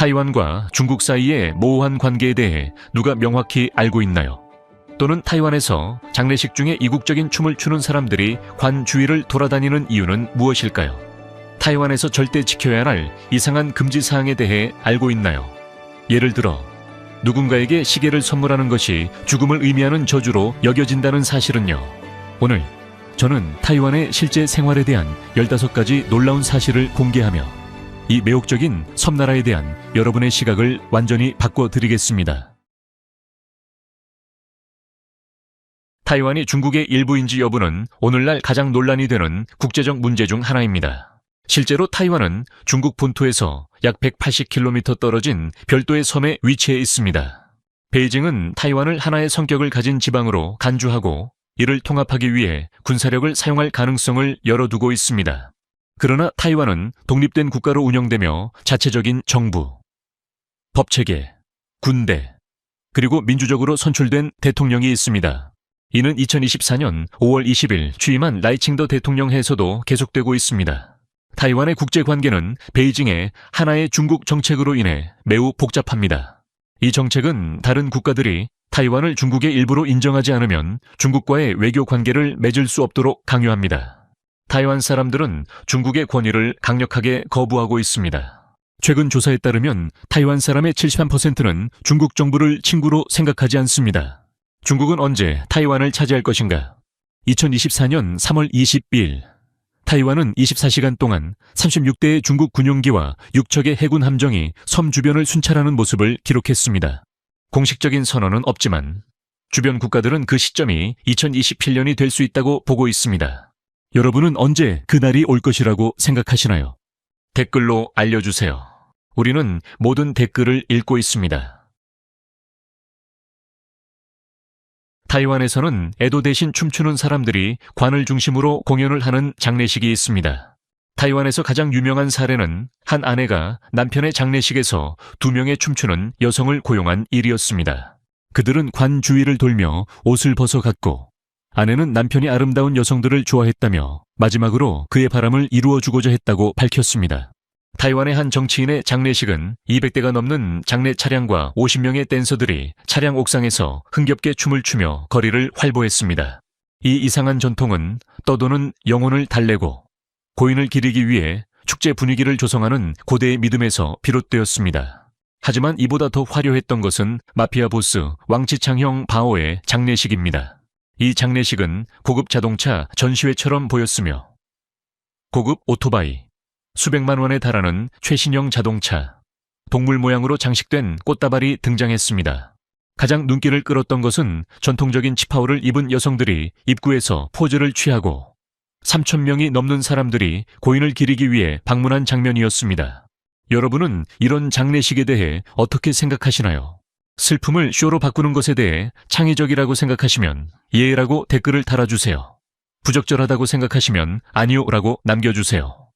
타이완과 중국 사이의 모호한 관계에 대해 누가 명확히 알고 있나요? 또는 타이완에서 장례식 중에 이국적인 춤을 추는 사람들이 관 주위를 돌아다니는 이유는 무엇일까요? 타이완에서 절대 지켜야 할 이상한 금지 사항에 대해 알고 있나요? 예를 들어 누군가에게 시계를 선물하는 것이 죽음을 의미하는 저주로 여겨진다는 사실은요. 오늘 저는 타이완의 실제 생활에 대한 15가지 놀라운 사실을 공개하며 이 매혹적인 섬나라에 대한 여러분의 시각을 완전히 바꿔드리겠습니다. 타이완이 중국의 일부인지 여부는 오늘날 가장 논란이 되는 국제적 문제 중 하나입니다. 실제로 타이완은 중국 본토에서 약 180km 떨어진 별도의 섬에 위치해 있습니다. 베이징은 타이완을 하나의 성격을 가진 지방으로 간주하고 이를 통합하기 위해 군사력을 사용할 가능성을 열어두고 있습니다. 그러나 타이완은 독립된 국가로 운영되며 자체적인 정부, 법체계, 군대, 그리고 민주적으로 선출된 대통령이 있습니다. 이는 2024년 5월 20일 취임한 라이칭더 대통령 해서도 계속되고 있습니다. 타이완의 국제관계는 베이징의 하나의 중국 정책으로 인해 매우 복잡합니다. 이 정책은 다른 국가들이 타이완을 중국의 일부로 인정하지 않으면 중국과의 외교 관계를 맺을 수 없도록 강요합니다. 타이완 사람들은 중국의 권위를 강력하게 거부하고 있습니다. 최근 조사에 따르면 타이완 사람의 73%는 중국 정부를 친구로 생각하지 않습니다. 중국은 언제 타이완을 차지할 것인가? 2024년 3월 22일 타이완은 24시간 동안 36대의 중국 군용기와 6척의 해군 함정이 섬 주변을 순찰하는 모습을 기록했습니다. 공식적인 선언은 없지만 주변 국가들은 그 시점이 2027년이 될 수 있다고 보고 있습니다. 여러분은 언제 그날이 올 것이라고 생각하시나요? 댓글로 알려주세요. 우리는 모든 댓글을 읽고 있습니다. 타이완에서는 애도 대신 춤추는 사람들이 관을 중심으로 공연을 하는 장례식이 있습니다. 타이완에서 가장 유명한 사례는 한 아내가 남편의 장례식에서 2명의 춤추는 여성을 고용한 일이었습니다. 그들은 관 주위를 돌며 옷을 벗어갔고 아내는 남편이 아름다운 여성들을 좋아했다며 마지막으로 그의 바람을 이루어주고자 했다고 밝혔습니다. 타이완의 한 정치인의 장례식은 200대가 넘는 장례 차량과 50명의 댄서들이 차량 옥상에서 흥겹게 춤을 추며 거리를 활보했습니다. 이 이상한 전통은 떠도는 영혼을 달래고 고인을 기리기 위해 축제 분위기를 조성하는 고대의 믿음에서 비롯되었습니다. 하지만 이보다 더 화려했던 것은 마피아 보스 왕치창형 바오의 장례식입니다. 이 장례식은 고급 자동차 전시회처럼 보였으며 고급 오토바이, 수백만 원에 달하는 최신형 자동차, 동물 모양으로 장식된 꽃다발이 등장했습니다. 가장 눈길을 끌었던 것은 전통적인 치파오를 입은 여성들이 입구에서 포즈를 취하고 3,000명이 넘는 사람들이 고인을 기리기 위해 방문한 장면이었습니다. 여러분은 이런 장례식에 대해 어떻게 생각하시나요? 슬픔을 쇼로 바꾸는 것에 대해 창의적이라고 생각하시면 예라고 댓글을 달아주세요. 부적절하다고 생각하시면 아니요라고 남겨주세요.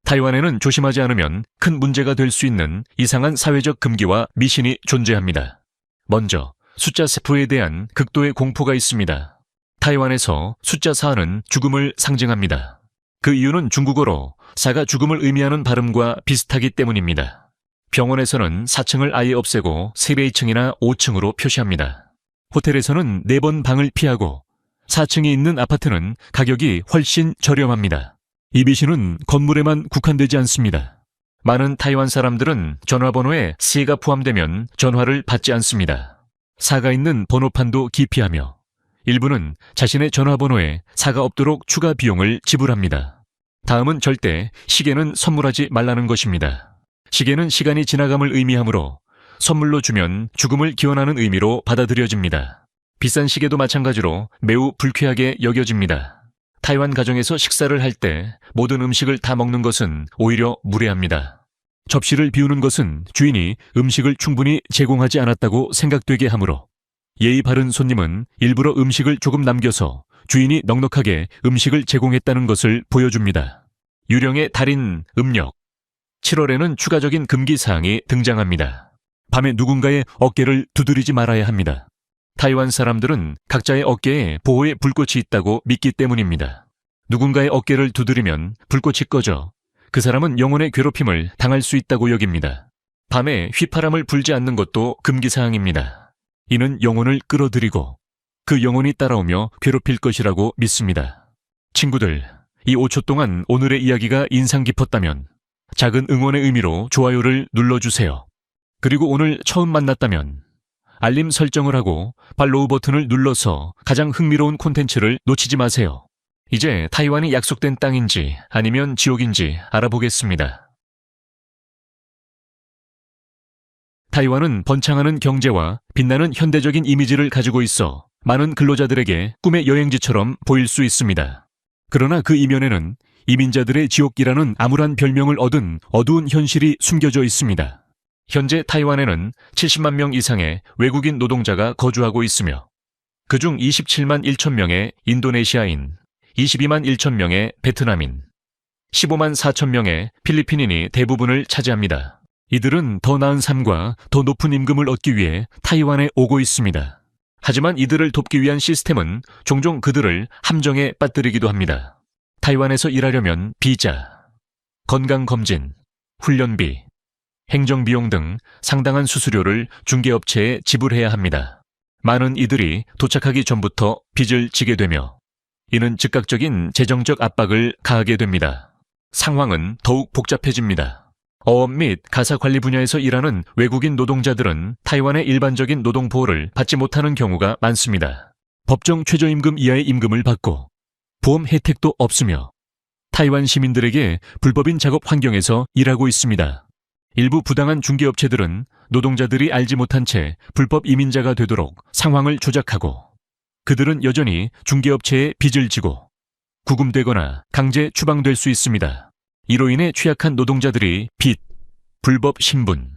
타이완에는 조심하지 않으면 큰 문제가 될 수 있는 이상한 사회적 금기와 미신이 존재합니다. 먼저 숫자 세포에 대한 극도의 공포가 있습니다. 타이완에서 숫자 4는 죽음을 상징합니다. 그 이유는 중국어로 4가 죽음을 의미하는 발음과 비슷하기 때문입니다. 병원에서는 4층을 아예 없애고 세례2층이나 5층으로 표시합니다. 호텔에서는 4번 방을 피하고 4층에 있는 아파트는 가격이 훨씬 저렴합니다. 이 미신은 건물에만 국한되지 않습니다. 많은 타이완 사람들은 전화번호에 C가 포함되면 전화를 받지 않습니다. 4가 있는 번호판도 기피하며 일부는 자신의 전화번호에 4가 없도록 추가 비용을 지불합니다. 다음은 절대 시계는 선물하지 말라는 것입니다. 시계는 시간이 지나감을 의미하므로 선물로 주면 죽음을 기원하는 의미로 받아들여집니다. 비싼 시계도 마찬가지로 매우 불쾌하게 여겨집니다. 타이완 가정에서 식사를 할 때 모든 음식을 다 먹는 것은 오히려 무례합니다. 접시를 비우는 것은 주인이 음식을 충분히 제공하지 않았다고 생각되게 하므로 예의 바른 손님은 일부러 음식을 조금 남겨서 주인이 넉넉하게 음식을 제공했다는 것을 보여줍니다. 유령의 달인 음력 7월에는 추가적인 금기사항이 등장합니다. 밤에 누군가의 어깨를 두드리지 말아야 합니다. 타이완 사람들은 각자의 어깨에 보호의 불꽃이 있다고 믿기 때문입니다. 누군가의 어깨를 두드리면 불꽃이 꺼져 그 사람은 영혼의 괴롭힘을 당할 수 있다고 여깁니다. 밤에 휘파람을 불지 않는 것도 금기사항입니다. 이는 영혼을 끌어들이고 그 영혼이 따라오며 괴롭힐 것이라고 믿습니다. 친구들, 이 5초 동안 오늘의 이야기가 인상 깊었다면 작은 응원의 의미로 좋아요를 눌러주세요. 그리고 오늘 처음 만났다면 알림 설정을 하고 팔로우 버튼을 눌러서 가장 흥미로운 콘텐츠를 놓치지 마세요. 이제 타이완이 약속된 땅인지 아니면 지옥인지 알아보겠습니다. 타이완은 번창하는 경제와 빛나는 현대적인 이미지를 가지고 있어 많은 근로자들에게 꿈의 여행지처럼 보일 수 있습니다. 그러나 그 이면에는 이민자들의 지옥이라는 암울한 별명을 얻은 어두운 현실이 숨겨져 있습니다. 현재 타이완에는 70만 명 이상의 외국인 노동자가 거주하고 있으며 그중 27만 1천 명의 인도네시아인, 22만 1천 명의 베트남인, 15만 4천 명의 필리핀인이 대부분을 차지합니다. 이들은 더 나은 삶과 더 높은 임금을 얻기 위해 타이완에 오고 있습니다. 하지만 이들을 돕기 위한 시스템은 종종 그들을 함정에 빠뜨리기도 합니다. 타이완에서 일하려면 비자, 건강검진, 훈련비, 행정비용 등 상당한 수수료를 중개업체에 지불해야 합니다. 많은 이들이 도착하기 전부터 빚을 지게 되며 이는 즉각적인 재정적 압박을 가하게 됩니다. 상황은 더욱 복잡해집니다. 어업 및 가사 관리 분야에서 일하는 외국인 노동자들은 타이완의 일반적인 노동보호를 받지 못하는 경우가 많습니다. 법정 최저임금 이하의 임금을 받고 보험 혜택도 없으며 타이완 시민들에게 불법인 작업 환경에서 일하고 있습니다. 일부 부당한 중개업체들은 노동자들이 알지 못한 채 불법 이민자가 되도록 상황을 조작하고 그들은 여전히 중개업체에 빚을 지고 구금되거나 강제 추방될 수 있습니다. 이로 인해 취약한 노동자들이 빚, 불법 신분,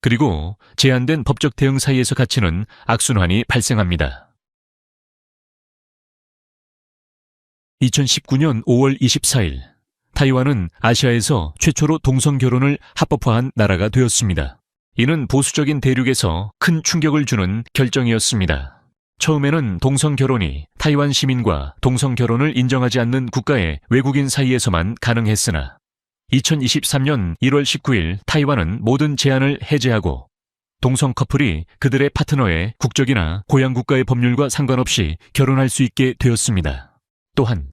그리고 제한된 법적 대응 사이에서 갇히는 악순환이 발생합니다. 2019년 5월 24일, 타이완은 아시아에서 최초로 동성결혼을 합법화한 나라가 되었습니다. 이는 보수적인 대륙에서 큰 충격을 주는 결정이었습니다. 처음에는 동성결혼이 타이완 시민과 동성결혼을 인정하지 않는 국가의 외국인 사이에서만 가능했으나 2023년 1월 19일 타이완은 모든 제한을 해제하고 동성 커플이 그들의 파트너의 국적이나 고향 국가의 법률과 상관없이 결혼할 수 있게 되었습니다. 또한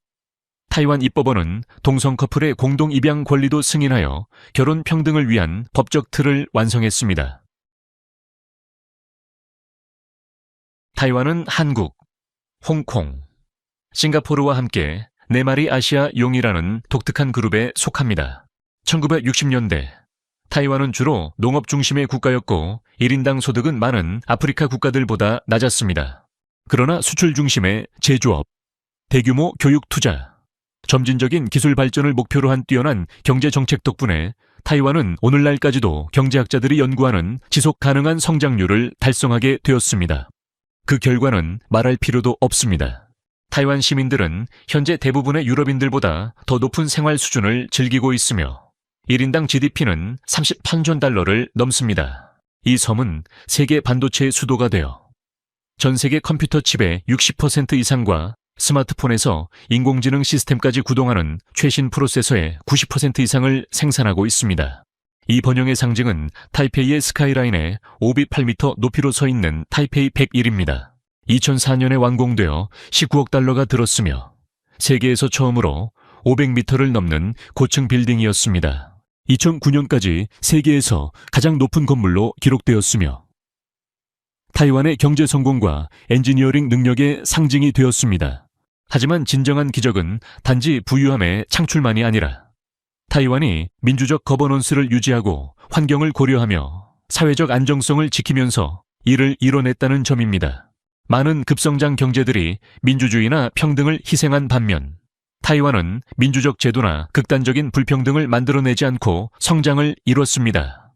타이완 입법원은 동성 커플의 공동 입양 권리도 승인하여 결혼 평등을 위한 법적 틀을 완성했습니다. 타이완은 한국, 홍콩, 싱가포르와 함께 4마리 아시아 용이라는 독특한 그룹에 속합니다. 1960년대 타이완은 주로 농업 중심의 국가였고 1인당 소득은 많은 아프리카 국가들보다 낮았습니다. 그러나 수출 중심의 제조업, 대규모 교육 투자, 점진적인 기술 발전을 목표로 한 뛰어난 경제 정책 덕분에 타이완은 오늘날까지도 경제학자들이 연구하는 지속 가능한 성장률을 달성하게 되었습니다. 그 결과는 말할 필요도 없습니다. 타이완 시민들은 현재 대부분의 유럽인들보다 더 높은 생활 수준을 즐기고 있으며 1인당 GDP는 38조 달러를 넘습니다. 이 섬은 세계 반도체의 수도가 되어 전 세계 컴퓨터 칩의 60% 이상과 스마트폰에서 인공지능 시스템까지 구동하는 최신 프로세서의 90% 이상을 생산하고 있습니다. 이 번영의 상징은 타이페이의 스카이라인에 508m 높이로 서 있는 타이페이 101입니다. 2004년에 완공되어 19억 달러가 들었으며 세계에서 처음으로 500m를 넘는 고층 빌딩이었습니다. 2009년까지 세계에서 가장 높은 건물로 기록되었으며 타이완의 경제 성공과 엔지니어링 능력의 상징이 되었습니다. 하지만 진정한 기적은 단지 부유함의 창출만이 아니라 타이완이 민주적 거버넌스를 유지하고 환경을 고려하며 사회적 안정성을 지키면서 이를 이뤄냈다는 점입니다. 많은 급성장 경제들이 민주주의나 평등을 희생한 반면 타이완은 민주적 제도나 극단적인 불평등을 만들어내지 않고 성장을 이뤘습니다.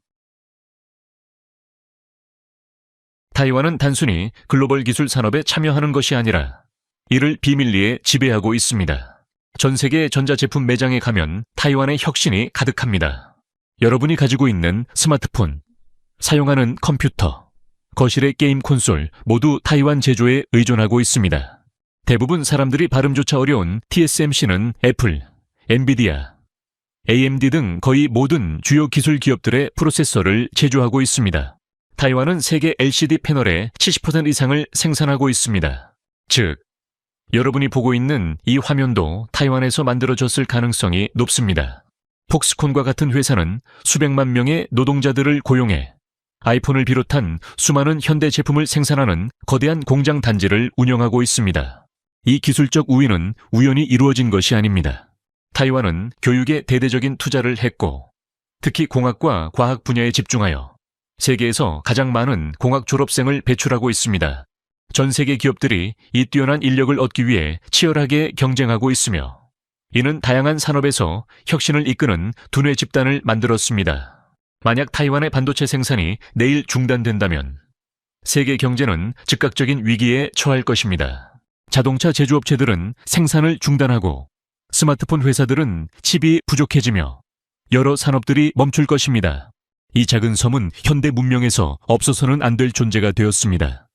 타이완은 단순히 글로벌 기술 산업에 참여하는 것이 아니라 이를 비밀리에 지배하고 있습니다. 전 세계 전자제품 매장에 가면 타이완의 혁신이 가득합니다. 여러분이 가지고 있는 스마트폰, 사용하는 컴퓨터, 거실의 게임 콘솔 모두 타이완 제조에 의존하고 있습니다. 대부분 사람들이 발음조차 어려운 TSMC는 애플, 엔비디아, AMD 등 거의 모든 주요 기술 기업들의 프로세서를 제조하고 있습니다. 타이완은 세계 LCD 패널의 70% 이상을 생산하고 있습니다. 즉, 여러분이 보고 있는 이 화면도 타이완에서 만들어졌을 가능성이 높습니다. 폭스콘과 같은 회사는 수백만 명의 노동자들을 고용해 아이폰을 비롯한 수많은 현대 제품을 생산하는 거대한 공장 단지를 운영하고 있습니다. 이 기술적 우위는 우연히 이루어진 것이 아닙니다. 타이완은 교육에 대대적인 투자를 했고, 특히 공학과 과학 분야에 집중하여 세계에서 가장 많은 공학 졸업생을 배출하고 있습니다. 전 세계 기업들이 이 뛰어난 인력을 얻기 위해 치열하게 경쟁하고 있으며, 이는 다양한 산업에서 혁신을 이끄는 두뇌 집단을 만들었습니다. 만약 타이완의 반도체 생산이 내일 중단된다면 세계 경제는 즉각적인 위기에 처할 것입니다. 자동차 제조업체들은 생산을 중단하고 스마트폰 회사들은 칩이 부족해지며 여러 산업들이 멈출 것입니다. 이 작은 섬은 현대 문명에서 없어서는 안 될 존재가 되었습니다.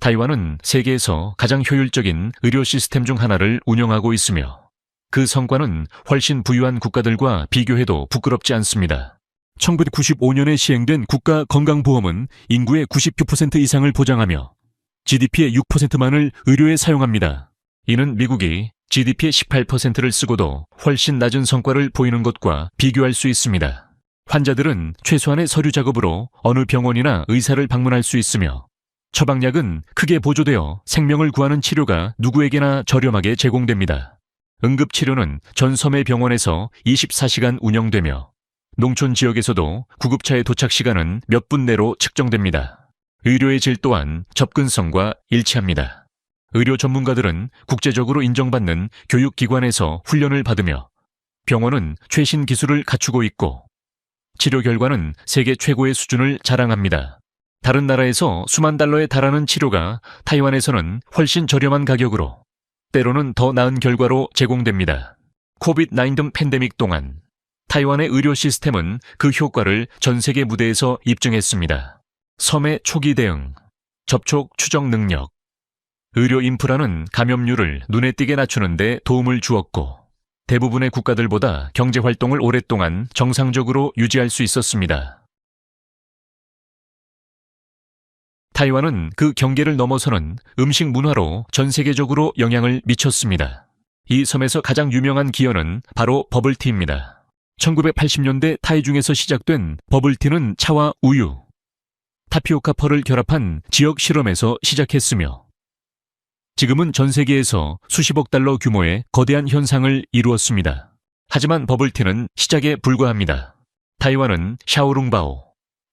타이완은 세계에서 가장 효율적인 의료 시스템 중 하나를 운영하고 있으며 그 성과는 훨씬 부유한 국가들과 비교해도 부끄럽지 않습니다. 1995년에 시행된 국가건강보험은 인구의 99% 이상을 보장하며 GDP의 6%만을 의료에 사용합니다. 이는 미국이 GDP의 18%를 쓰고도 훨씬 낮은 성과를 보이는 것과 비교할 수 있습니다. 환자들은 최소한의 서류 작업으로 어느 병원이나 의사를 방문할 수 있으며 처방약은 크게 보조되어 생명을 구하는 치료가 누구에게나 저렴하게 제공됩니다. 응급치료는 전 섬의 병원에서 24시간 운영되며 농촌 지역에서도 구급차의 도착 시간은 몇 분 내로 측정됩니다. 의료의 질 또한 접근성과 일치합니다. 의료 전문가들은 국제적으로 인정받는 교육기관에서 훈련을 받으며 병원은 최신 기술을 갖추고 있고 치료 결과는 세계 최고의 수준을 자랑합니다. 다른 나라에서 수만 달러에 달하는 치료가 타이완에서는 훨씬 저렴한 가격으로 때로는 더 나은 결과로 제공됩니다. 코비드-19 팬데믹 동안 타이완의 의료 시스템은 그 효과를 전 세계 무대에서 입증했습니다. 섬의 초기 대응, 접촉 추적 능력, 의료 인프라는 감염률을 눈에 띄게 낮추는 데 도움을 주었고 대부분의 국가들보다 경제 활동을 오랫동안 정상적으로 유지할 수 있었습니다. 타이완은 그 경계를 넘어서는 음식 문화로 전 세계적으로 영향을 미쳤습니다. 이 섬에서 가장 유명한 기어는 바로 버블티입니다. 1980년대 타이중에서 시작된 버블티는 차와 우유, 타피오카 펄을 결합한 지역 실험에서 시작했으며 지금은 전 세계에서 수십억 달러 규모의 거대한 현상을 이루었습니다. 하지만 버블티는 시작에 불과합니다. 타이완은 샤오룽바오,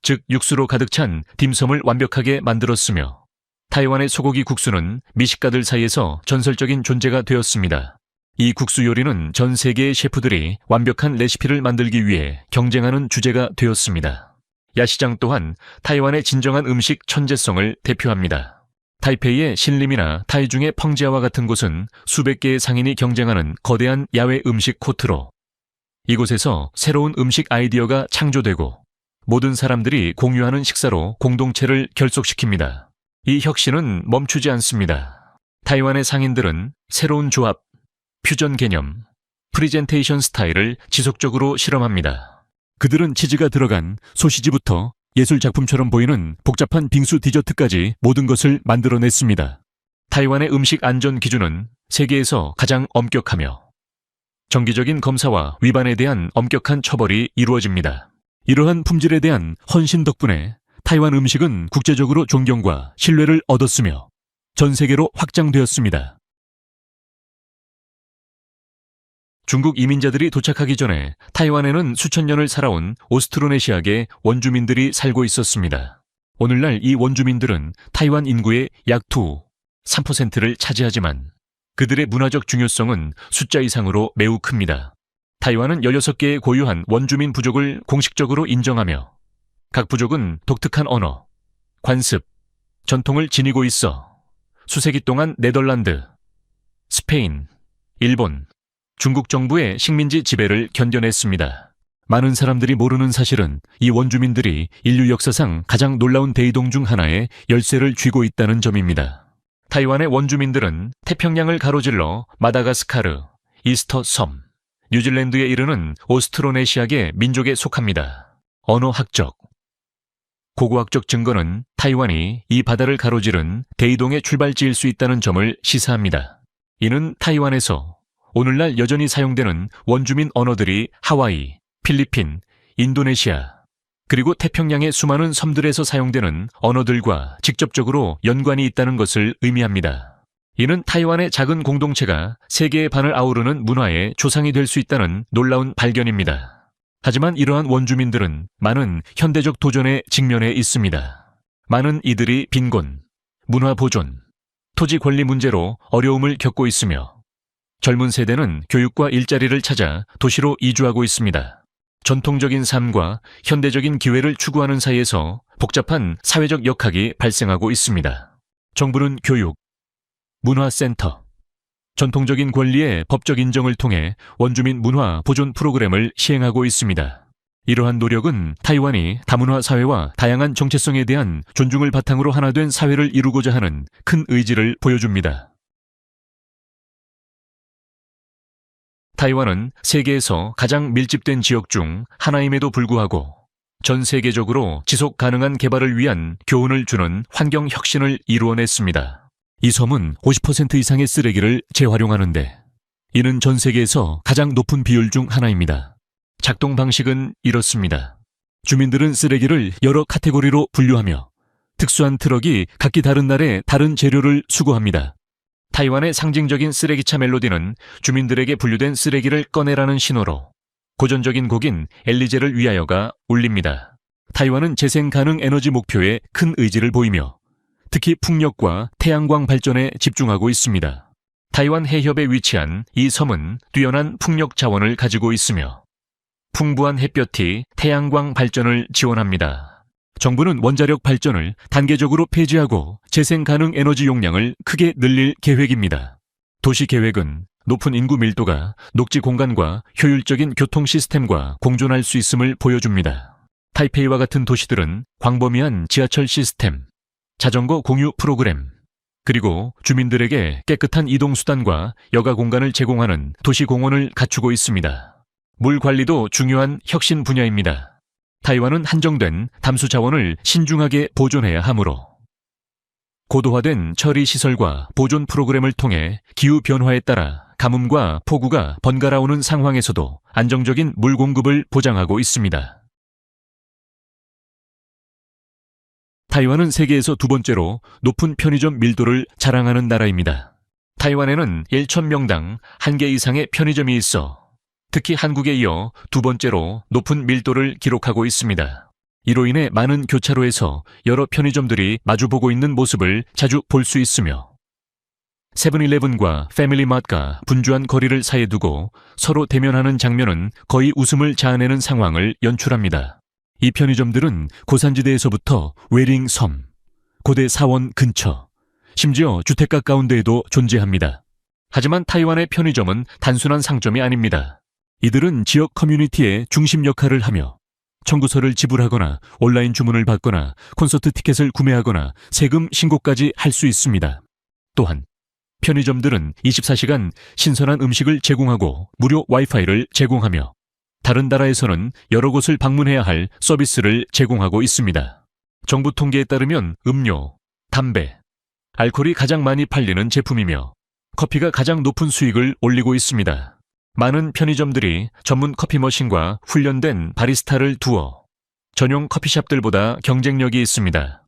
즉 육수로 가득 찬 딤섬을 완벽하게 만들었으며 타이완의 소고기 국수는 미식가들 사이에서 전설적인 존재가 되었습니다. 이 국수 요리는 전 세계의 셰프들이 완벽한 레시피를 만들기 위해 경쟁하는 주제가 되었습니다. 야시장 또한 타이완의 진정한 음식 천재성을 대표합니다. 타이페이의 신림이나 타이중의 펑지아와 같은 곳은 수백 개의 상인이 경쟁하는 거대한 야외 음식 코트로 이곳에서 새로운 음식 아이디어가 창조되고 모든 사람들이 공유하는 식사로 공동체를 결속시킵니다. 이 혁신은 멈추지 않습니다. 타이완의 상인들은 새로운 조합, 퓨전 개념, 프리젠테이션 스타일을 지속적으로 실험합니다. 그들은 치즈가 들어간 소시지부터 예술 작품처럼 보이는 복잡한 빙수 디저트까지 모든 것을 만들어냈습니다. 타이완의 음식 안전 기준은 세계에서 가장 엄격하며 정기적인 검사와 위반에 대한 엄격한 처벌이 이루어집니다. 이러한 품질에 대한 헌신 덕분에 타이완 음식은 국제적으로 존경과 신뢰를 얻었으며 전 세계로 확장되었습니다. 중국 이민자들이 도착하기 전에 타이완에는 수천 년을 살아온 오스트로네시아계 원주민들이 살고 있었습니다. 오늘날 이 원주민들은 타이완 인구의 약 3%를 차지하지만 그들의 문화적 중요성은 숫자 이상으로 매우 큽니다. 타이완은 16개의 고유한 원주민 부족을 공식적으로 인정하며 각 부족은 독특한 언어, 관습, 전통을 지니고 있어 수세기 동안 네덜란드, 스페인, 일본, 중국 정부의 식민지 지배를 견뎌냈습니다. 많은 사람들이 모르는 사실은 이 원주민들이 인류 역사상 가장 놀라운 대이동 중 하나의 열쇠를 쥐고 있다는 점입니다. 타이완의 원주민들은 태평양을 가로질러 마다가스카르, 이스터 섬, 뉴질랜드에 이르는 오스트로네시아계 민족에 속합니다. 언어학적, 고고학적 증거는 타이완이 이 바다를 가로지른 대이동의 출발지일 수 있다는 점을 시사합니다. 이는 타이완에서 오늘날 여전히 사용되는 원주민 언어들이 하와이, 필리핀, 인도네시아, 그리고 태평양의 수많은 섬들에서 사용되는 언어들과 직접적으로 연관이 있다는 것을 의미합니다. 이는 타이완의 작은 공동체가 세계의 반을 아우르는 문화의 조상이 될 수 있다는 놀라운 발견입니다. 하지만 이러한 원주민들은 많은 현대적 도전에 직면해 있습니다. 많은 이들이 빈곤, 문화 보존, 토지 권리 문제로 어려움을 겪고 있으며 젊은 세대는 교육과 일자리를 찾아 도시로 이주하고 있습니다. 전통적인 삶과 현대적인 기회를 추구하는 사이에서 복잡한 사회적 역학이 발생하고 있습니다. 정부는 교육, 문화센터, 전통적인 권리의 법적 인정을 통해 원주민 문화 보존 프로그램을 시행하고 있습니다. 이러한 노력은 타이완이 다문화 사회와 다양한 정체성에 대한 존중을 바탕으로 하나 된 사회를 이루고자 하는 큰 의지를 보여줍니다. 타이완은 세계에서 가장 밀집된 지역 중 하나임에도 불구하고 전 세계적으로 지속 가능한 개발을 위한 교훈을 주는 환경 혁신을 이루어냈습니다. 이 섬은 50% 이상의 쓰레기를 재활용하는데 이는 전 세계에서 가장 높은 비율 중 하나입니다. 작동 방식은 이렇습니다. 주민들은 쓰레기를 여러 카테고리로 분류하며 특수한 트럭이 각기 다른 날에 다른 재료를 수거합니다. 타이완의 상징적인 쓰레기차 멜로디는 주민들에게 분류된 쓰레기를 꺼내라는 신호로 고전적인 곡인 엘리제를 위하여가 울립니다. 타이완은 재생 가능 에너지 목표에 큰 의지를 보이며 특히 풍력과 태양광 발전에 집중하고 있습니다. 타이완 해협에 위치한 이 섬은 뛰어난 풍력 자원을 가지고 있으며 풍부한 햇볕이 태양광 발전을 지원합니다. 정부는 원자력 발전을 단계적으로 폐지하고 재생 가능 에너지 용량을 크게 늘릴 계획입니다. 도시 계획은 높은 인구 밀도가 녹지 공간과 효율적인 교통 시스템과 공존할 수 있음을 보여줍니다. 타이페이와 같은 도시들은 광범위한 지하철 시스템, 자전거 공유 프로그램, 그리고 주민들에게 깨끗한 이동수단과 여가 공간을 제공하는 도시공원을 갖추고 있습니다. 물 관리도 중요한 혁신 분야입니다. 타이완은 한정된 담수 자원을 신중하게 보존해야 하므로 고도화된 처리 시설과 보존 프로그램을 통해 기후 변화에 따라 가뭄과 폭우가 번갈아 오는 상황에서도 안정적인 물 공급을 보장하고 있습니다. 타이완은 세계에서 두 번째로 높은 편의점 밀도를 자랑하는 나라입니다. 타이완에는 1,000명당 1개 이상의 편의점이 있어 특히 한국에 이어 두 번째로 높은 밀도를 기록하고 있습니다. 이로 인해 많은 교차로에서 여러 편의점들이 마주보고 있는 모습을 자주 볼 수 있으며 세븐일레븐과 패밀리마트가 분주한 거리를 사이에 두고 서로 대면하는 장면은 거의 웃음을 자아내는 상황을 연출합니다. 이 편의점들은 고산지대에서부터 외링 섬, 고대 사원 근처, 심지어 주택가 가운데에도 존재합니다. 하지만 타이완의 편의점은 단순한 상점이 아닙니다. 이들은 지역 커뮤니티의 중심 역할을 하며 청구서를 지불하거나 온라인 주문을 받거나 콘서트 티켓을 구매하거나 세금 신고까지 할 수 있습니다. 또한 편의점들은 24시간 신선한 음식을 제공하고 무료 와이파이를 제공하며 다른 나라에서는 여러 곳을 방문해야 할 서비스를 제공하고 있습니다. 정부 통계에 따르면 음료, 담배, 알코올이 가장 많이 팔리는 제품이며 커피가 가장 높은 수익을 올리고 있습니다. 많은 편의점들이 전문 커피 머신과 훈련된 바리스타를 두어 전용 커피숍들보다 경쟁력이 있습니다.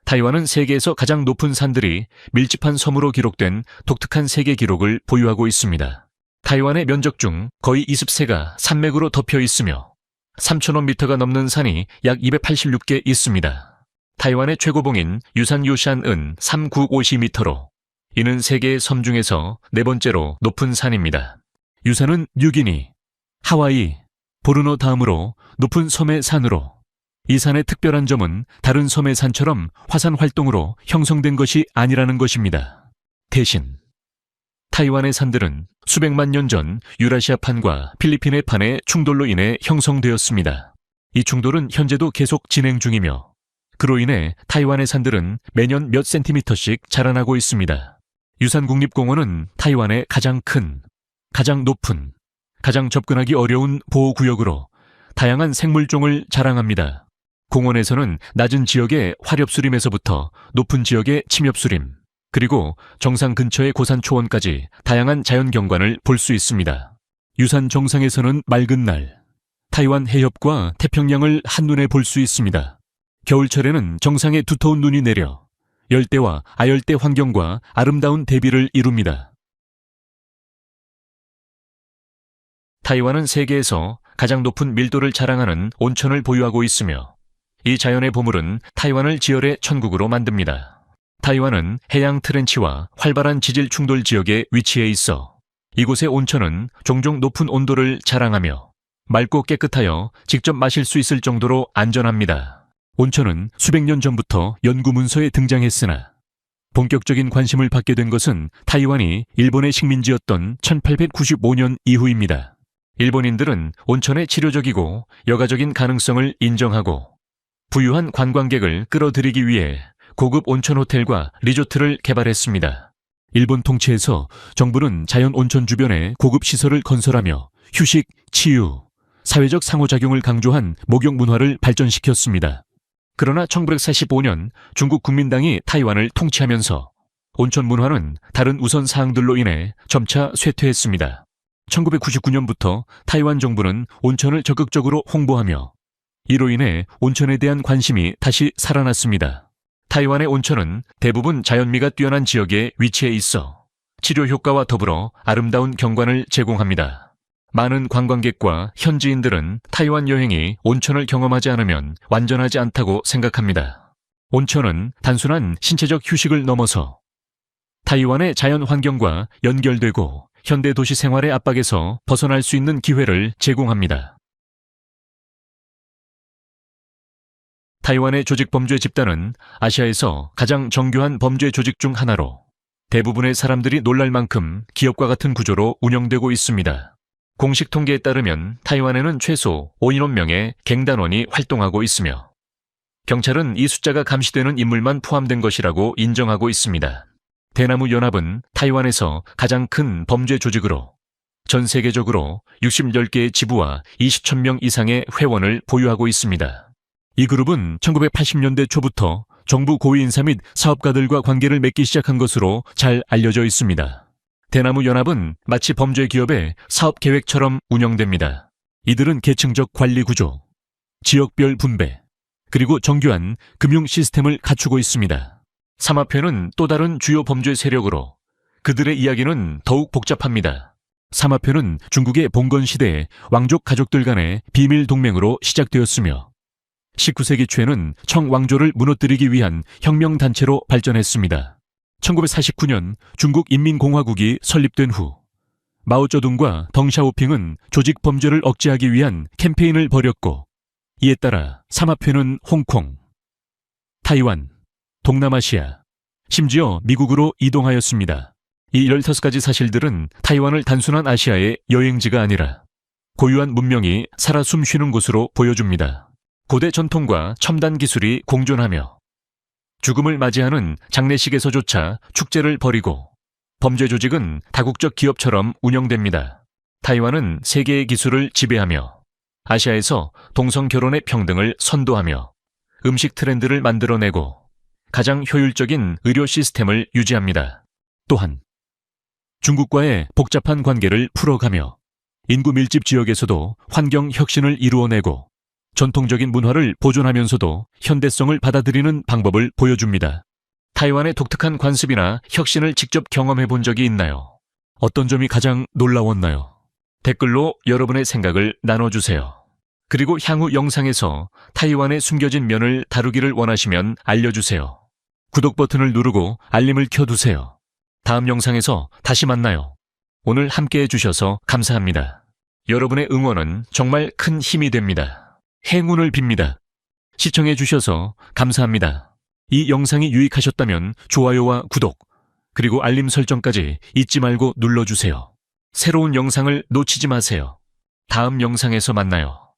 타이완은 세계에서 가장 높은 산들이 밀집한 섬으로 기록된 독특한 세계 기록을 보유하고 있습니다. 타이완의 면적 중 거의 20세가 산맥으로 덮여 있으며 3,000m 넘는 산이 약 286개 있습니다. 타이완의 최고봉인 유산요샨은 3,950m로 이는 세계의 섬 중에서 네 번째로 높은 산입니다. 유산은 뉴기니, 하와이, 보르노 다음으로 높은 섬의 산으로 이 산의 특별한 점은 다른 섬의 산처럼 화산 활동으로 형성된 것이 아니라는 것입니다. 대신 타이완의 산들은 수백만 년 전 유라시아판과 필리핀의 판의 충돌로 인해 형성되었습니다. 이 충돌은 현재도 계속 진행 중이며 그로 인해 타이완의 산들은 매년 몇 센티미터씩 자라나고 있습니다. 유산국립공원은 타이완의 가장 큰, 가장 높은, 가장 접근하기 어려운 보호구역으로 다양한 생물종을 자랑합니다. 공원에서는 낮은 지역의 화렵수림에서부터 높은 지역의 침엽수림, 그리고 정상 근처의 고산초원까지 다양한 자연경관을 볼 수 있습니다. 유산 정상에서는 맑은 날, 타이완 해협과 태평양을 한눈에 볼 수 있습니다. 겨울철에는 정상에 두터운 눈이 내려 열대와 아열대 환경과 아름다운 대비를 이룹니다. 타이완은 세계에서 가장 높은 밀도를 자랑하는 온천을 보유하고 있으며 이 자연의 보물은 타이완을 지열의 천국으로 만듭니다. 타이완은 해양 트렌치와 활발한 지질 충돌 지역에 위치해 있어 이곳의 온천은 종종 높은 온도를 자랑하며 맑고 깨끗하여 직접 마실 수 있을 정도로 안전합니다. 온천은 수백 년 전부터 연구 문서에 등장했으나 본격적인 관심을 받게 된 것은 타이완이 일본의 식민지였던 1895년 이후입니다. 일본인들은 온천의 치료적이고 여가적인 가능성을 인정하고 부유한 관광객을 끌어들이기 위해 고급 온천 호텔과 리조트를 개발했습니다. 일본 통치에서 정부는 자연 온천 주변에 고급 시설을 건설하며 휴식, 치유, 사회적 상호작용을 강조한 목욕 문화를 발전시켰습니다. 그러나 1945년 중국 국민당이 타이완을 통치하면서 온천 문화는 다른 우선 사항들로 인해 점차 쇠퇴했습니다. 1999년부터 타이완 정부는 온천을 적극적으로 홍보하며 이로 인해 온천에 대한 관심이 다시 살아났습니다. 타이완의 온천은 대부분 자연미가 뛰어난 지역에 위치해 있어 치료 효과와 더불어 아름다운 경관을 제공합니다. 많은 관광객과 현지인들은 타이완 여행이 온천을 경험하지 않으면 완전하지 않다고 생각합니다. 온천은 단순한 신체적 휴식을 넘어서 타이완의 자연 환경과 연결되고 현대 도시 생활의 압박에서 벗어날 수 있는 기회를 제공합니다. 타이완의 조직범죄 집단은 아시아에서 가장 정교한 범죄 조직 중 하나로 대부분의 사람들이 놀랄 만큼 기업과 같은 구조로 운영되고 있습니다. 공식 통계에 따르면 타이완에는 최소 5인원 명의 갱단원이 활동하고 있으며 경찰은 이 숫자가 감시되는 인물만 포함된 것이라고 인정하고 있습니다. 대나무 연합은 타이완에서 가장 큰 범죄 조직으로 전 세계적으로 60개의 지부와 20,000명 이상의 회원을 보유하고 있습니다. 이 그룹은 1980년대 초부터 정부 고위 인사 및 사업가들과 관계를 맺기 시작한 것으로 잘 알려져 있습니다. 대나무 연합은 마치 범죄 기업의 사업 계획처럼 운영됩니다. 이들은 계층적 관리 구조, 지역별 분배, 그리고 정교한 금융 시스템을 갖추고 있습니다. 삼합회는 또 다른 주요 범죄 세력으로 그들의 이야기는 더욱 복잡합니다. 삼합회는 중국의 봉건 시대에 왕족 가족들 간의 비밀 동맹으로 시작되었으며 19세기 초에는 청 왕조를 무너뜨리기 위한 혁명단체로 발전했습니다. 1949년 중국 인민공화국이 설립된 후 마오쩌둥과 덩샤오핑은 조직 범죄를 억제하기 위한 캠페인을 벌였고 이에 따라 삼합회는 홍콩, 타이완, 동남아시아, 심지어 미국으로 이동하였습니다. 이 15가지 사실들은 타이완을 단순한 아시아의 여행지가 아니라 고유한 문명이 살아 숨쉬는 곳으로 보여줍니다. 고대 전통과 첨단 기술이 공존하며 죽음을 맞이하는 장례식에서조차 축제를 벌이고 범죄 조직은 다국적 기업처럼 운영됩니다. 타이완은 세계의 기술을 지배하며 아시아에서 동성 결혼의 평등을 선도하며 음식 트렌드를 만들어내고 가장 효율적인 의료 시스템을 유지합니다. 또한 중국과의 복잡한 관계를 풀어가며 인구 밀집 지역에서도 환경 혁신을 이루어내고 전통적인 문화를 보존하면서도 현대성을 받아들이는 방법을 보여줍니다. 타이완의 독특한 관습이나 혁신을 직접 경험해 본 적이 있나요? 어떤 점이 가장 놀라웠나요? 댓글로 여러분의 생각을 나눠주세요. 그리고 향후 영상에서 타이완의 숨겨진 면을 다루기를 원하시면 알려주세요. 구독 버튼을 누르고 알림을 켜두세요. 다음 영상에서 다시 만나요. 오늘 함께해 주셔서 감사합니다. 여러분의 응원은 정말 큰 힘이 됩니다. 행운을 빕니다. 시청해 주셔서 감사합니다. 이 영상이 유익하셨다면 좋아요와 구독, 그리고 알림 설정까지 잊지 말고 눌러주세요. 새로운 영상을 놓치지 마세요. 다음 영상에서 만나요.